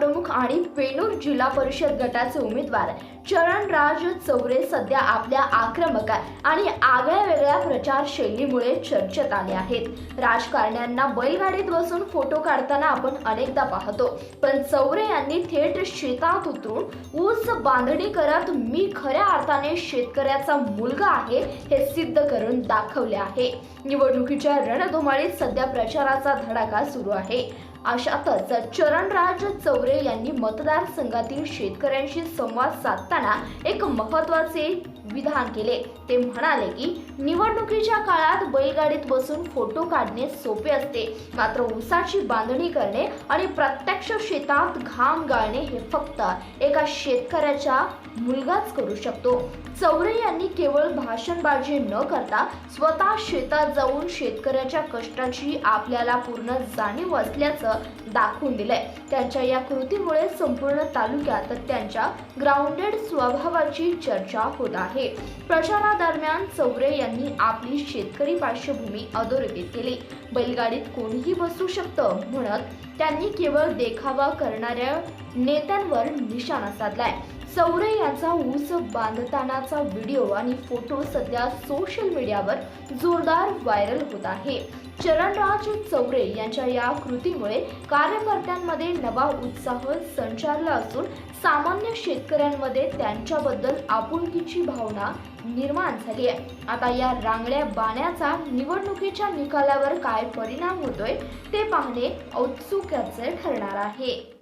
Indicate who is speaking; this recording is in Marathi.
Speaker 1: प्रमुख आणि पेनूर जिल्हा परिषद गटाचे उमेदवार चरणराज चौरे सध्या आपल्या आक्रमक आणि आगळ्या प्रचार शैलीमुळे चर्चेत आले आहेत। राजकारण्यांना बैलगाडीत बसून फोटो काढताना आपण अनेकदा पाहतो, पण चौरे यांनी थेट शेतात उतरून ऊस बांधणी करत मी खऱ्या अर्थाने शेतकऱ्याचा मुलगा आहे हे सिद्ध करून दाखवले आहे। निवडणुकीच्या रणधुमाळीत सध्या प्रचाराचा धडाका सुरू आहे। अशातच चरणराज चौरे यांनी मतदारसंघातील शेतकऱ्यांशी संवाद साधताना एक महत्त्वाचे विधान केले। ते म्हणाले की निवडणुकीच्या काळात बैलगाडीत बसून फोटो काढणे सोपे असते, मात्र ऊसाची बांधणी करणे आणि प्रत्यक्ष शेतात घाम गाळणे हे फक्त एका शेतकऱ्याचा मुलगाच करू शकतो। चौरे यांनी केवळ भाषणबाजी न करता स्वतः शेतात जाऊन शेतकऱ्याच्या कष्टाची आपल्याला पूर्ण जाणीव असल्याचं दाखवून दिलंय। त्यांच्या या कृतीमुळे संपूर्ण तालुक्यात त्यांच्या ग्राउंडेड स्वभावाची चर्चा होत आहे। प्रचारादरम्यान चौरे यांनी आपली शेतकरी पार्श्वभूमी अधोरेखित केली। बैलगाडीत कोणीही बसू शकतं म्हणत त्यांनी केवळ देखावा करणाऱ्या नेत्यांवर निशाणा साधलाय। चौरे यांचा ऊस बांधतानाचा व्हिडिओ आणि फोटो सध्या सोशल मीडियावर जोरदार व्हायरल होत आहे। चरणराज चौरे यांच्या या कृतीमुळे कार्यकर्त्यांमध्ये नवा उत्साह संचारला असून सामान्य शेतकऱ्यांमध्ये त्यांच्याबद्दल आपुलकीची भावना निर्माण झाली आहे। आता या रांगड्या बाण्याचा निवडणुकीच्या निकालावर काय परिणाम होतोय ते पाहणे औत्सुक्याचे ठरणार आहे।